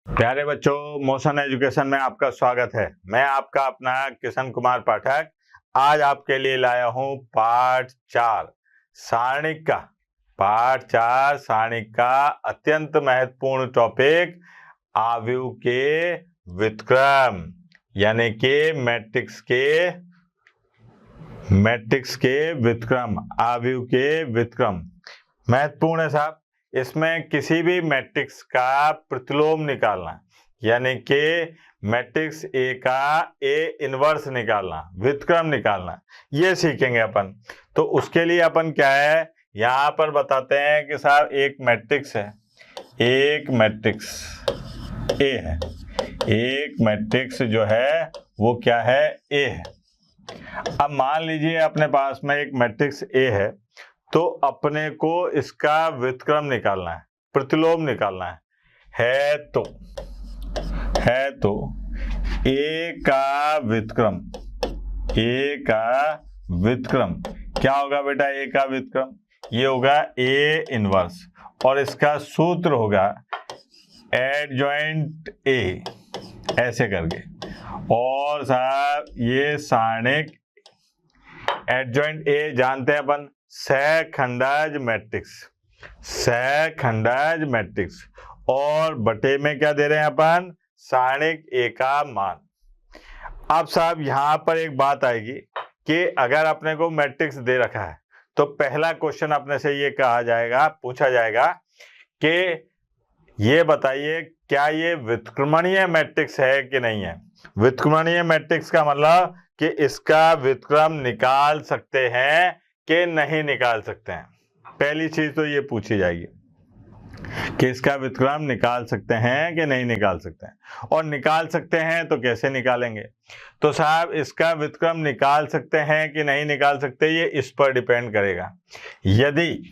प्यारे बच्चों, motion education में आपका स्वागत है। मैं आपका अपना किशन कुमार पाठक आज आपके लिए लाया हूं पाठ 4 सारणिक का। पाठ 4 सारणिक का अत्यंत महत्वपूर्ण टॉपिक आव्यूह के व्युत्क्रम यानी कि मैट्रिक्स के व्युत्क्रम, आव्यूह के व्युत्क्रम महत्वपूर्ण है साहब। इसमें किसी भी मैट्रिक्स का प्रतिलोम निकालना यानी कि मैट्रिक्स ए का ए इनवर्स निकालना, व्युत्क्रम निकालना, ये सीखेंगे अपन। तो उसके लिए अपन क्या है, यहाँ पर बताते हैं कि साहब एक मैट्रिक्स है, एक मैट्रिक्स ए है, एक मैट्रिक्स जो है वो क्या है, ए है। अब मान लीजिए अपने पास में एक मैट्रिक्स ए है, तो अपने को इसका व्युत्क्रम निकालना है, प्रतिलोम निकालना है तो ए का व्युत्क्रम, ए का व्युत्क्रम क्या होगा बेटा? ए का व्युत्क्रम ये होगा ए इनवर्स और इसका सूत्र होगा एडजॉइंट ए, ऐसे करके। और साहब ये सारणिक एडजॉइंट ए जानते हैं अपन, सहखंडज मैट्रिक्स और बटे में क्या दे रहे हैं अपन? सारणिक ए का मान। अब साहब यहां पर एक बात आएगी कि अगर अपने को मैट्रिक्स दे रखा है तो पहला क्वेश्चन अपने से ये पूछा जाएगा कि ये बताइए क्या ये व्युत्क्रमणीय मैट्रिक्स है कि नहीं है। व्युत्क्रमणीय मैट्रिक्स का मतलब कि इसका व्युत्क्रम निकाल सकते हैं कि नहीं निकाल सकते हैं। पहली चीज तो ये पूछी जाएगी कि इसका व्युत्क्रम निकाल सकते हैं कि नहीं निकाल सकते हैं, और निकाल सकते हैं तो कैसे निकालेंगे। तो साहब इसका व्युत्क्रम निकाल सकते हैं कि नहीं निकाल सकते, ये इस पर डिपेंड करेगा। यदि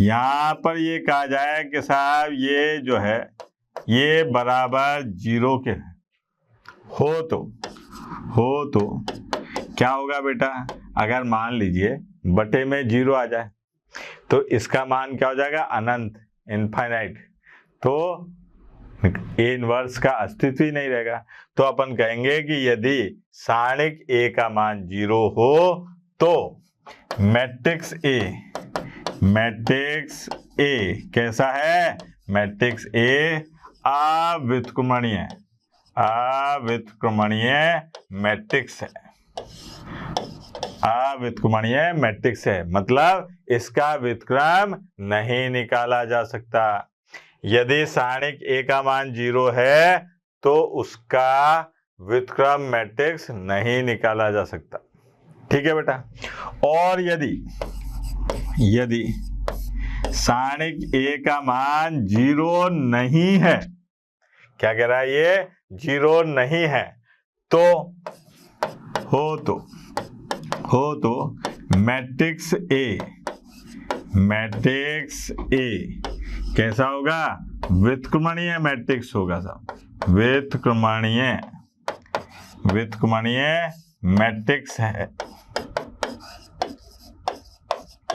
यहाँ पर ये कहा जाए कि साहब ये जो है ये बराबर 0 के हो तो क्या होगा बेटा? अगर मान लीजिए बटे में 0 आ जाए तो इसका मान क्या हो जाएगा? अनंत, इनफाइनाइट। तो ए इनवर्स का अस्तित्व ही नहीं रहेगा। तो अपन कहेंगे कि यदि सारणिक ए का मान 0 हो तो मैट्रिक्स ए कैसा है? मैट्रिक्स ए अव्युत्क्रमणीय मैट्रिक्स है, अव्युत्क्रमणीय मैट्रिक्स है। मतलब इसका व्युत्क्रम नहीं निकाला जा सकता। यदि सारणिक ए का मान 0 है तो उसका व्युत्क्रम मैट्रिक्स नहीं निकाला जा सकता। ठीक है बेटा। और यदि सारणिक ए का मान 0 नहीं है, क्या कह रहा है ये? 0 नहीं है तो मैट्रिक्स ए कैसा होगा? व्युत्क्रमणीय मैट्रिक्स होगा साहब, व्युत्क्रमणीय मैट्रिक्स है।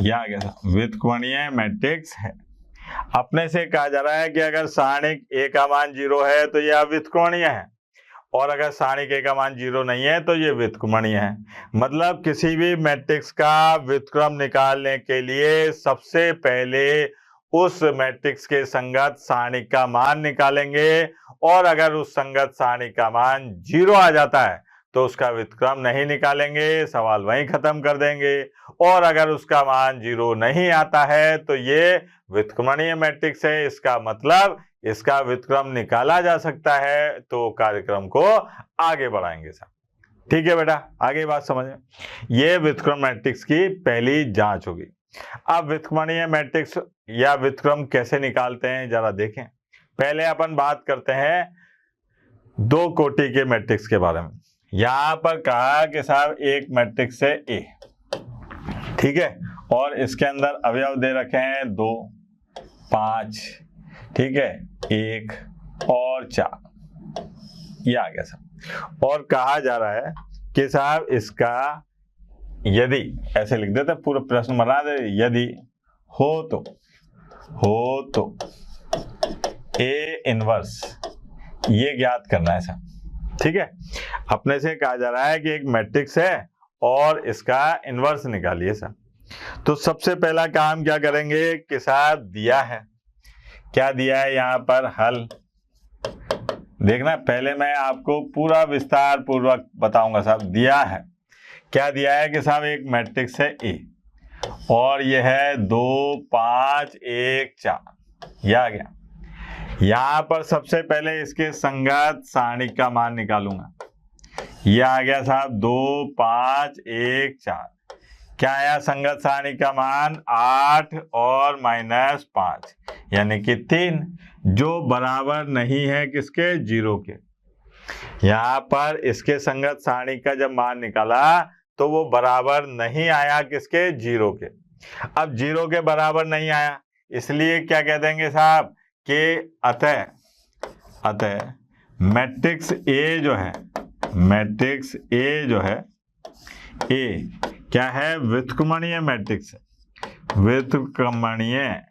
यह आ गया साहब, व्युत्क्रमणीय मैट्रिक्स है। अपने से कहा जा रहा है कि अगर सारणिक ए का मान 0 है तो यह अव्युत्क्रमणीय है, और अगर सारणिक ए का मान 0 नहीं है तो ये व्युत्क्रमणीय है। मतलब किसी भी मैट्रिक्स का व्युत्क्रम निकालने के लिए सबसे पहले उस मैट्रिक्स के संगत सारणिक का मान निकालेंगे, और अगर उस संगत सारणिक का मान 0 आ जाता है तो उसका व्युत्क्रम नहीं निकालेंगे, सवाल वहीं खत्म कर देंगे। और अगर उसका मान 0 नहीं आता है तो ये व्युत्क्रमणीय मैट्रिक्स है, इसका मतलब इसका व्युत्क्रम निकाला जा सकता है। तो कार्यक्रम को आगे बढ़ाएंगे साहब। ठीक है बेटा, आगे बात समझें। ये व्युत्क्रम मैट्रिक्स की पहली जांच होगी। अब व्युत्क्रमणीय मैट्रिक्स या व्युत्क्रम कैसे निकालते हैं जरा देखें। पहले अपन बात करते हैं 2 कोटि के मैट्रिक्स के बारे में। यहां पर कहा कि साहब एक मैट्रिक्स है ए, ठीक है, और इसके अंदर अवयव दे रखे हैं 2, 5, ठीक है, 1 और 4, ये आ गया साहब। और कहा जा रहा है कि साहब इसका यदि, ऐसे लिख देते पूरा प्रश्न बना दे, यदि हो तो ए इनवर्स, ये ज्ञात करना है सर। ठीक है, अपने से कहा जा रहा है कि एक मैट्रिक्स है और इसका इनवर्स निकालिए सर। तो सबसे पहला काम क्या करेंगे कि साहब दिया है, क्या दिया है यहाँ पर, हल। देखना, पहले मैं आपको पूरा विस्तार पूर्वक बताऊंगा साहब। दिया है, क्या दिया है कि साहब एक मैट्रिक्स है ए और यह है 2 5 1 4, यह आ गया। यहां पर सबसे पहले इसके संगत सारणी का मान निकालूंगा। यह आ गया साहब 2 5 1 4। क्या आया संगत सारणी का मान? 8 और -5 यानी कि 3, जो बराबर नहीं है किसके? 0 के। यहां पर इसके संगत सारणी का जब मान निकाला तो वो बराबर नहीं आया किसके? 0 के। अब 0 के बराबर नहीं आया, इसलिए क्या कह देंगे साहब कि अतः मैट्रिक्स ए जो है, मैट्रिक्स ए जो है, ए क्या है? व्युत्क्रमणीय मैट्रिक्स है, व्युत्क्रमणीय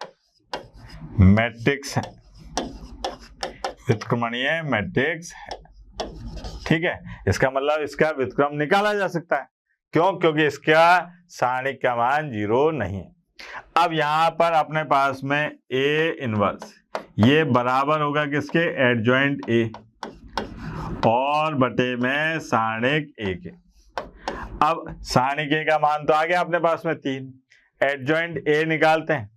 मैट्रिक्स है, व्युत्क्रमणीय मैट्रिक्स है। ठीक है, इसका मतलब इसका व्युत्क्रम निकाला जा सकता है। क्यों? क्योंकि इसका सारणिक का मान 0 नहीं है। अब यहां पर अपने पास में ए इनवर्स, ये बराबर होगा किसके? एडजॉइंट ए और बटे में सारणिक ए के। अब सारणिक ए का मान तो आ गया अपने पास में 3, एडजॉइंट ए निकालते हैं।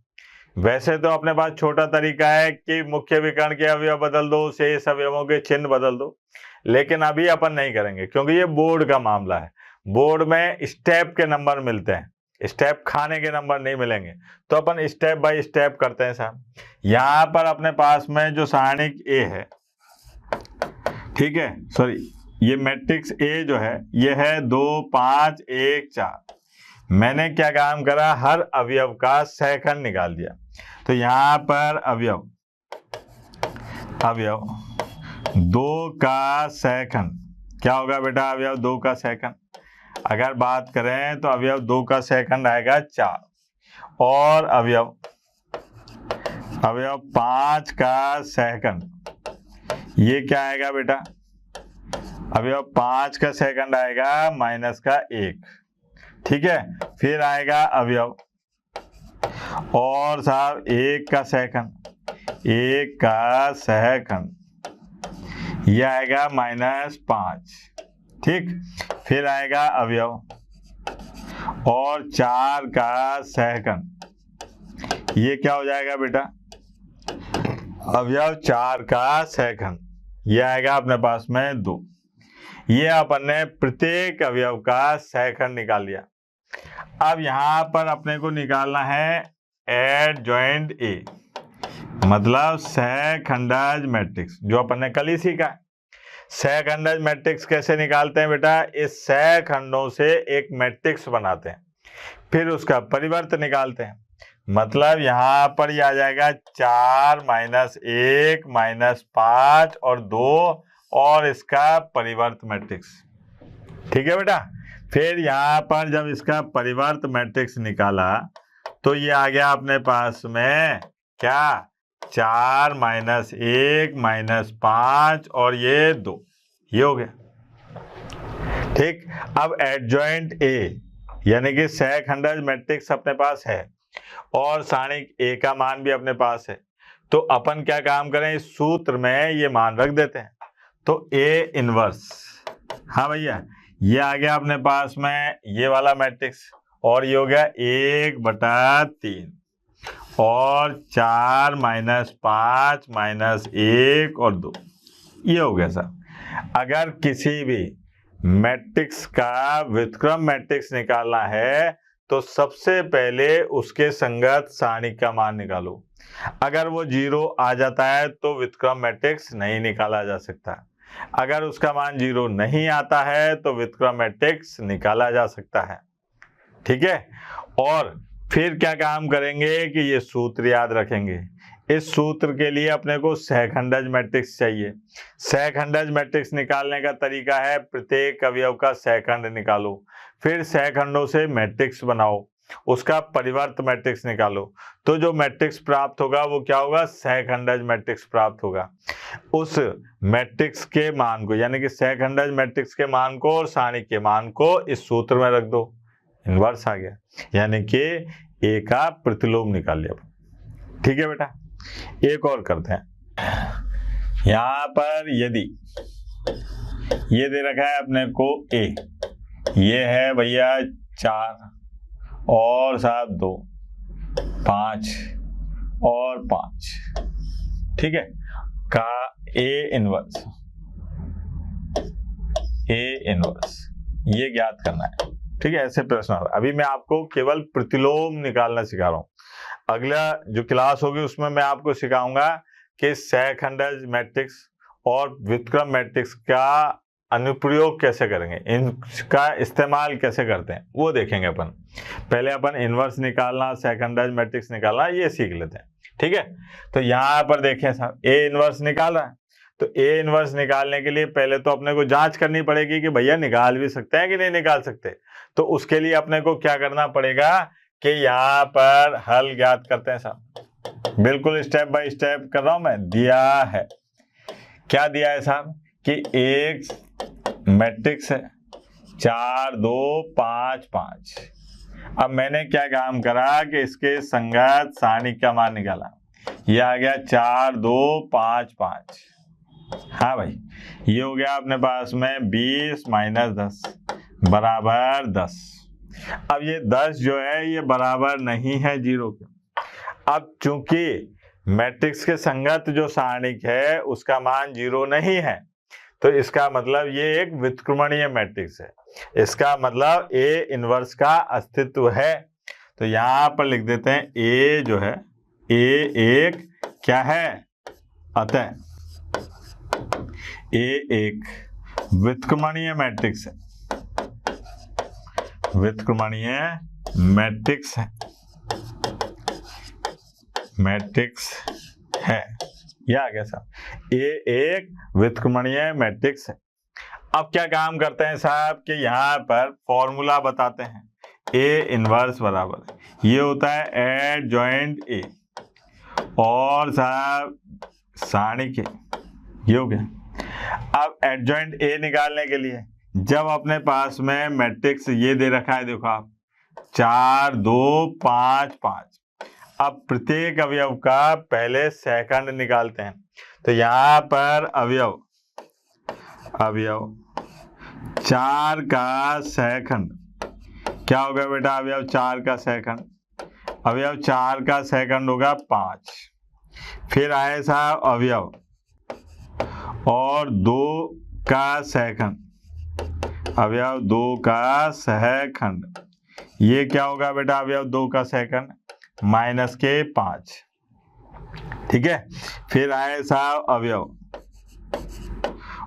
वैसे तो अपने पास छोटा तरीका है कि मुख्य विकर्ण के अवयव बदल दो, शेष अवयवों के चिन्ह बदल दो, लेकिन अभी अपन नहीं करेंगे क्योंकि ये बोर्ड का मामला है। बोर्ड में स्टेप के नंबर मिलते हैं, स्टेप खाने के नंबर नहीं मिलेंगे, तो अपन स्टेप बाय स्टेप करते हैं साहब। यहाँ पर अपने पास में जो सारणिक ए है, ठीक है, सॉरी, ये मैट्रिक्स ए जो है ये है 2 5 1 4। मैंने क्या काम करा? हर अवयव का सहखंड निकाल दिया। तो यहाँ पर अवयव 2 का सहखंड क्या होगा बेटा? अवयव 2 का सहखंड अगर बात करें तो अवयव 2 का सहखंड आएगा 4, और अवयव 5 का सहखंड ये क्या आएगा बेटा? अवयव 5 का सहखंड आएगा -1। ठीक है, फिर आएगा अवयव और साहब 1 का सहखंड, 1 का सहखंड ये आएगा -5। ठीक, फिर आएगा अवयव और 4 का सहखंड, ये क्या हो जाएगा बेटा? अवयव 4 का सहखंड ये आएगा अपने पास में 2। ये अपन ने प्रत्येक अवयव का सहखंड निकाल लिया। अब यहां पर अपने को निकालना है एडजॉइंट ए, मतलब सहखंडज मैट्रिक्स, जो अपन ने कल ही सीखा है। सहखंडज मैट्रिक्स कैसे निकालते हैं बेटा? इस सहखंडों से एक मैट्रिक्स बनाते हैं, फिर उसका परिवर्त निकालते हैं। मतलब यहाँ पर ये आ जाएगा 4 -1 -5 और 2 और इसका परिवर्त मैट्रिक्स। ठीक है बेटा, फिर यहाँ पर जब इसका परिवर्त मैट्रिक्स निकाला तो ये आ गया अपने पास में क्या? 4 -1 -5 और ये 2, ये हो गया। ठीक, अब एडजॉइंट ए यानी कि सहखंडज मैट्रिक्स अपने पास है और सारणिक ए का मान भी अपने पास है, तो अपन क्या काम करें? इस सूत्र में ये मान रख देते हैं। तो ए इनवर्स, हाँ भैया, ये आ गया अपने पास में ये वाला मैट्रिक्स, और ये हो गया 1/3 और 4 -5 -1 और 2, ये हो गया सर। अगर किसी भी मैट्रिक्स का व्युत्क्रम मैट्रिक्स निकालना है तो सबसे पहले उसके संगत सारणिक का मान निकालो। अगर वो 0 आ जाता है तो व्युत्क्रम मैट्रिक्स नहीं निकाला जा सकता। अगर उसका मान 0 नहीं आता है तो व्युत्क्रम मैट्रिक्स निकाला जा सकता है। ठीक है, और फिर क्या काम करेंगे कि ये सूत्र याद रखेंगे। इस सूत्र के लिए अपने को सहखंडज मैट्रिक्स चाहिए। सहखंडज मैट्रिक्स निकालने का तरीका है प्रत्येक अवयव का सहखंड निकालो, फिर सहखंडों से मैट्रिक्स बनाओ, उसका परिवर्त मैट्रिक्स निकालो, तो जो मैट्रिक्स प्राप्त होगा वो क्या होगा, सहखंडज मैट्रिक्स प्राप्त होगा। उस मैट्रिक्स के मान को, यानी कि सहखंडज मैट्रिक्स के मान को और सारणिक के मान को इस सूत्र में रख दो, इनवर्स आ गया, यानी कि ए का प्रतिलोम निकाल लिया। ठीक है बेटा, एक और करते हैं। यहां पर यदि ये दे रखा है अपने को ए, ये है भैया 4 और 7 2 5 और 5, ठीक है, का ए इनवर्स ये ज्ञात करना है। ठीक है, ऐसे प्रश्न अभी मैं आपको केवल प्रतिलोम निकालना सिखा रहा हूं। अगला जो क्लास होगी उसमें मैं आपको सिखाऊंगा कि सहखंडज मैट्रिक्स और व्युत्क्रम मैट्रिक्स का अनुप्रयोग कैसे करेंगे, इनका इस्तेमाल कैसे करते हैं वो देखेंगे अपन। पहले अपन इनवर्स निकालना, सहखंडज मैट्रिक्स निकालना ये सीख लेते हैं। ठीक है, तो यहाँ पर देखें साहब ए इनवर्स निकाल रहा है, तो ए इनवर्स निकालने के लिए पहले तो अपने को जांच करनी पड़ेगी कि भैया निकाल भी सकते हैं कि नहीं निकाल सकते। तो उसके लिए अपने को क्या करना पड़ेगा कि यहाँ पर हल ज्ञात करते हैं साहब, बिल्कुल स्टेप बाय स्टेप कर रहा हूं मैं। दिया है, क्या दिया है साहब कि एक मैट्रिक्स है 4 2 5 5। अब मैंने क्या काम करा कि इसके संगत सारणिक का मान निकाला, ये आ गया 4 2 5 5। हाँ भाई, ये हो गया अपने पास में 20 - 10 बराबर 10। अब ये 10 जो है ये बराबर नहीं है 0 के। अब चूंकि मैट्रिक्स के संगत जो सारणिक है उसका मान 0 नहीं है, तो इसका मतलब ये एक व्युत्क्रमणीय मैट्रिक्स है, इसका मतलब ए इनवर्स का अस्तित्व है। तो यहां पर लिख देते हैं ए जो है, ए एक क्या है, अतः ए एक व्युत्क्रमणीय मैट्रिक्स है, व्युत्क्रमणीय मैट्रिक्स है। यह आ गया साहब, ए एक व्युत्क्रमणीय मैट्रिक्स है। अब क्या काम करते हैं साहब कि यहाँ पर फॉर्मूला बताते हैं, ए इनवर्स बराबर ये होता है एडजॉइंट ए और साहब सारणिक ए, ये हो गया। अब एडजॉइंट ए निकालने के लिए जब अपने पास में मैट्रिक्स ये दे रखा है, देखो आप 4 2 5 5, अब प्रत्येक अवयव का पहले सहखंड निकालते हैं। तो यहाँ पर अवयव 4 का सहखंड क्या होगा बेटा, अवयव 4 का सहखंड, अवयव 4 का सहखंड होगा 5। फिर आए साहब अवयव और 2 का सहखंड, अवयव 2 का सहखंड, ये क्या होगा बेटा, अवयव 2 का सहखंड -5। ठीक है, फिर आए साहब अवयव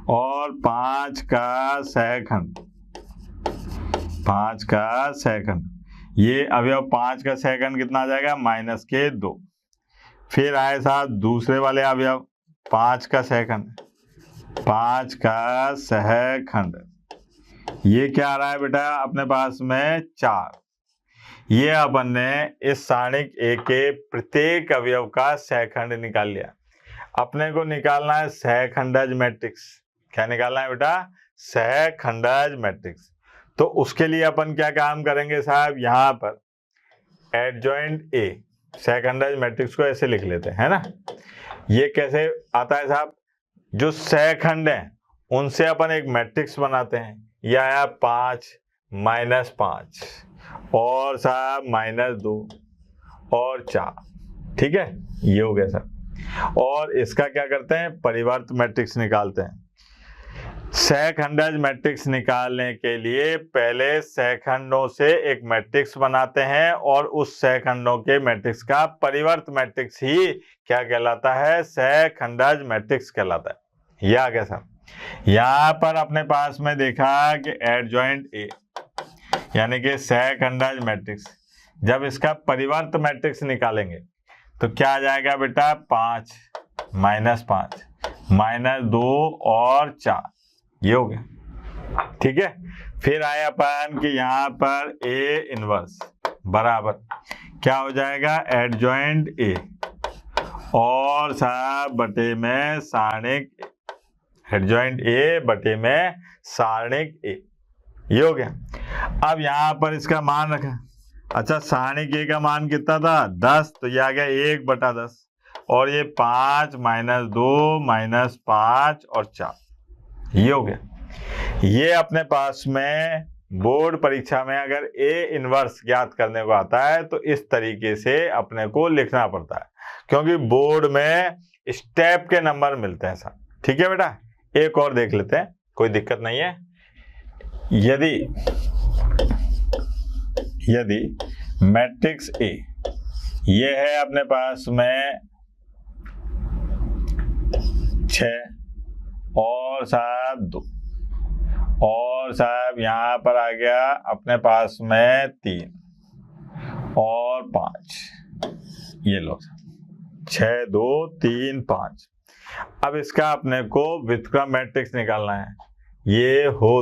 और 5 का सहखंड, 5 का सहखंड, ये अवयव 5 का सहखंड कितना आ जाएगा, -2। फिर आए साहब दूसरे वाले अवयव 5 का सहखंड, 5 का सहखंड, ये क्या आ रहा है बेटा अपने पास में 4। ये अपन ने इस सारणिक ए के प्रत्येक अवयव का सहखंड निकाल लिया। अपने को निकालना है सहखंडज मैट्रिक्स। क्या निकालना है बेटा, सहखंडज मैट्रिक्स। तो उसके लिए अपन क्या काम करेंगे साहब, यहाँ पर एडजॉइंट ए सहखंडज मैट्रिक्स को ऐसे लिख लेते हैं, है ना। ये कैसे आता है साहब, जो सहखंड है उनसे अपन एक मैट्रिक्स बनाते हैं। यह आया 5 -5 और साहब -2 और 4। ठीक है, ये हो गया सर। और इसका क्या करते हैं, परिवर्त मैट्रिक्स निकालते हैं। सहखंडज मैट्रिक्स निकालने के लिए पहले सहखंडों से एक मैट्रिक्स बनाते हैं और उस सहखंडों के मैट्रिक्स का परिवर्त मैट्रिक्स ही क्या कहलाता है, सहखंडज मैट्रिक्स कहलाता है। यह आ गया सर। यहाँ पर अपने पास में देखा कि एडजॉइंट ए यानी कि सहखंडज मैट्रिक्स, जब इसका परिवर्त मैट्रिक्स निकालेंगे तो क्या आ जाएगा बेटा, 5 -5 -2 और 4, ये हो गया। ठीक है, फिर आया अपन कि यहाँ पर ए इनवर्स बराबर क्या हो जाएगा, एडजॉइंट ए और साहब बटे में सारणिक, एडजॉइंट ए बटे में सारणिक ए, ये हो गया। अब यहां पर इसका मान रखा, अच्छा सारणिक ए का मान कितना था 10, तो ये आ गया 1/10 और ये 5 - 2 - 5 और 4, ये हो गया। ये अपने पास में बोर्ड परीक्षा में अगर ए इनवर्स ज्ञात करने को आता है तो इस तरीके से अपने को लिखना पड़ता है, क्योंकि बोर्ड में स्टेप के नंबर मिलते हैं सर। ठीक है बेटा, एक और देख लेते हैं, कोई दिक्कत नहीं है। यदि मैट्रिक्स ए ये है अपने पास में 6 और साहब 2 और साहब यहाँ पर आ गया अपने पास में 3 और 5, ये लो 6 2 3 5। अब इसका अपने को व्युत्क्रम मैट्रिक्स निकालना है। ये हो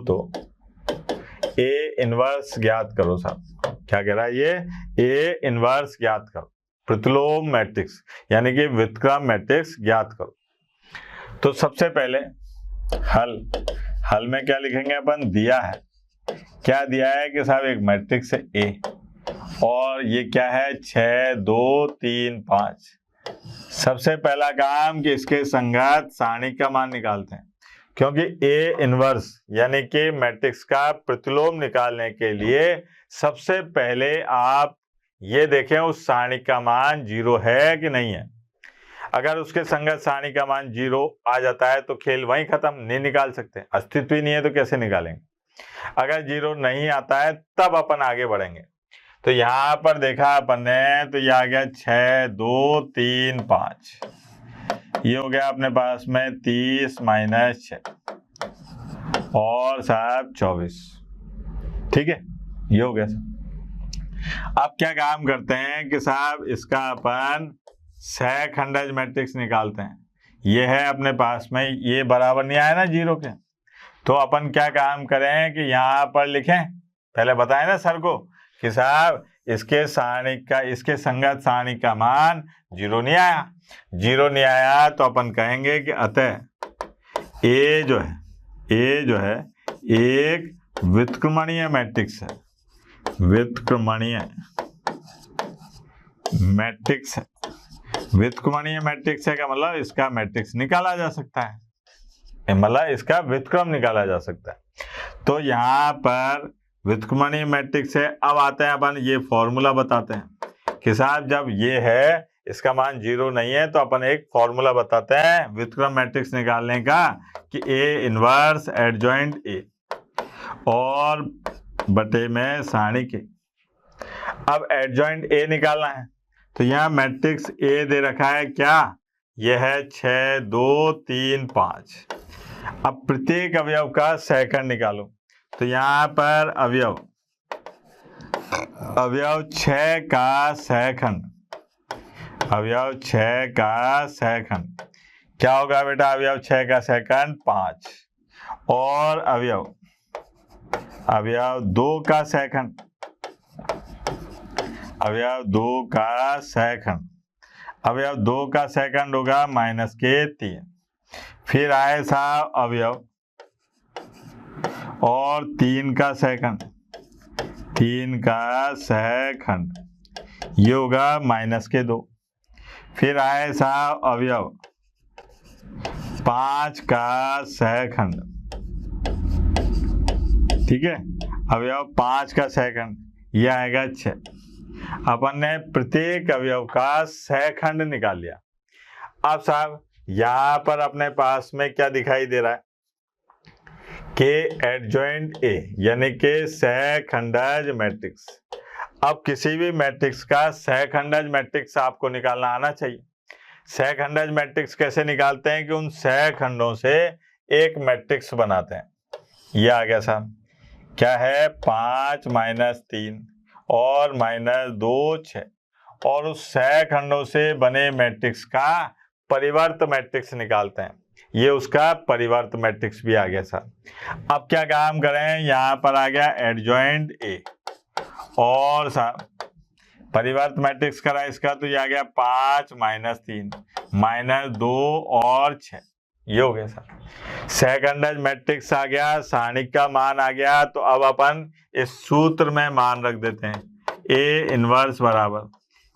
तो ए इनवर्स ज्ञात करो साहब। क्या कह रहा है ये, ए इनवर्स ज्ञात करो, प्रतिलोम मैट्रिक्स यानी कि व्युत्क्रम मैट्रिक्स ज्ञात करो। तो सबसे पहले हल में क्या लिखेंगे अपन, दिया है, क्या दिया है कि साहब एक मैट्रिक्स है ए और ये क्या है 6 2 3 5। सबसे पहला काम कि इसके संगत सारणिक का मान निकालते हैं, क्योंकि ए इनवर्स यानी कि मैट्रिक्स का प्रतिलोम निकालने के लिए सबसे पहले आप ये देखें उस सारणिक का मान 0 है कि नहीं है। अगर उसके संगत सारणिक का मान 0 आ जाता है तो खेल वहीं खत्म, नहीं निकाल सकते, अस्तित्व ही नहीं है तो कैसे निकालेंगे। अगर 0 नहीं आता है तब अपन आगे बढ़ेंगे। तो यहाँ पर देखा अपन ने तो ये आ गया 6 2 3 5, ये हो गया अपने पास में 30 - 6 और साहब 24। ठीक है, ये हो गया साहब। अब क्या काम करते हैं कि साहब इसका अपन सहखंडज मैट्रिक्स निकालते हैं। ये है अपने पास में, ये बराबर नहीं आया ना 0 के, तो अपन क्या काम करें कि यहाँ पर लिखें, पहले बताए ना सर को कि साहब इसके सारणिक का, इसके संगत सारणिक का मान 0 नहीं आया। 0 नहीं आया तो अपन कहेंगे कि अतः ए जो है एक व्युत्क्रमणीय मैट्रिक्स है, व्युत्क्रमणीय मैट्रिक्स है। व्युत्क्रमणीय मैट्रिक्स है का मतलब इसका मैट्रिक्स निकाला जा सकता है, मतलब इसका व्युत्क्रम निकाला जा सकता है। तो यहाँ पर व्युत्क्रमणीय मैट्रिक्स है। अब आते हैं अपन ये फॉर्मूला बताते हैं कि साहब जब ये है इसका मान 0 नहीं है तो अपन एक फॉर्मूला बताते हैं व्युत्क्रम मैट्रिक्स निकालने का कि ए इनवर्स एडजॉइंट ए और बटे में सारणिक ए। अब एडजॉइंट ए निकालना है तो यहाँ मैट्रिक्स ए दे रखा है, क्या यह है 6 2 3 5। अब प्रत्येक अवयव का सहखंड निकालो, तो यहाँ पर अवयव 6 का सहखंड, अवयव 6 का सहखंड क्या होगा बेटा, अवयव 6 का सहखंड 5 और अवयव 2 का सहखंड, अवयव 2 का सहखंड, अवयव 2 का सहखंड होगा -3। फिर आए साहब अवयव और 3 का सहखंड, 3 का सहखंड ये होगा -2। फिर आए साहब अवयव 5 का सहखंड, ठीक है, अवयव 5 का सहखंड ये आएगा 6। अपन ने प्रत्येक अवयव का सहखंड निकाल लिया। अब साहब यहाँ पर अपने पास में क्या दिखाई दे रहा है कि एडजॉइंट ए यानी कि सहखंडज मैट्रिक्स। अब किसी भी मैट्रिक्स का सहखंडज मैट्रिक्स आपको निकालना आना चाहिए। सहखंडज मैट्रिक्स कैसे निकालते हैं कि उन सहखंडों से एक मैट्रिक्स बनाते हैं। ये आ गया साहब, क्या है 5 - 3 और -2 6 और उस सहखंडों से बने मैट्रिक्स का परिवर्त मैट्रिक्स निकालते हैं। ये उसका परिवर्त मैट्रिक्स भी आ गया साहब। अब क्या काम करें, यहाँ पर आ गया एडजॉइंट ए और परिवर्त मैट्रिक्स करा इसका तो ये आ गया 5 - 3 -2 और 6, ये हो गया सर। सेकंड मैट्रिक्स आ गया, सारणिक का मान आ गया, तो अब अपन इस सूत्र में मान रख देते हैं। ए इनवर्स बराबर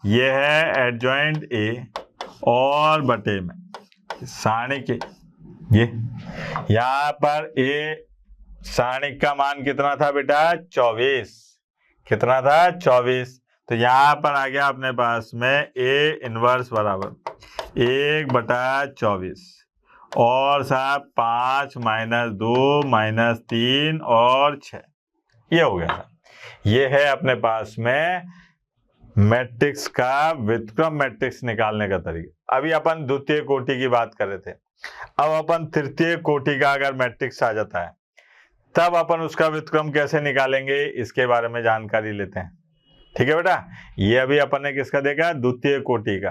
ये है एडजॉइंट ए और बटे में सारणिक ये, यहाँ पर ए सारणिक का मान कितना था बेटा 24, कितना था 24, तो यहाँ पर आ गया अपने पास में ए इनवर्स बराबर 1/24 और साहब 5 - 2 - 3 और 6, ये हो गया। ये है अपने पास में मैट्रिक्स का व्युत्क्रम मैट्रिक्स निकालने का तरीका। अभी अपन द्वितीय कोटि की बात कर रहे थे, अब अपन तृतीय कोटि का अगर मैट्रिक्स आ जाता है तब अपन उसका व्युत्क्रम कैसे निकालेंगे इसके बारे में जानकारी लेते हैं। ठीक है बेटा, ये अभी अपन ने किसका देखा, द्वितीय कोटि का।